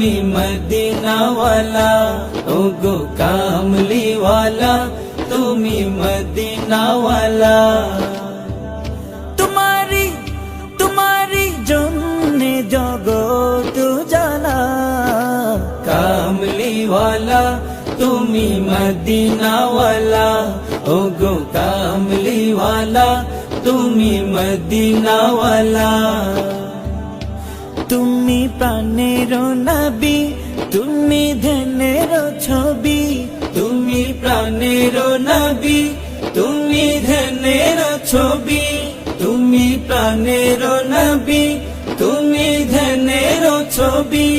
তুমি মদিনাওয়ালা, ওগো কামলিওয়ালা, তুমি মদিনাওয়ালা। তোমারি জন্যে জগৎ জানা, কামলিওয়ালা তুমি মদিনাওয়ালা, ওগো কামলিওয়ালা, তুমি মদিনাওয়ালা। তুমি প্রাণের নবী, তুমি ধ্যানের ছবি, তুমি প্রাণের নবী, তুমি ধ্যানের ছবি, তুমি প্রাণের নবী, তুমি ধ্যানের ছবি।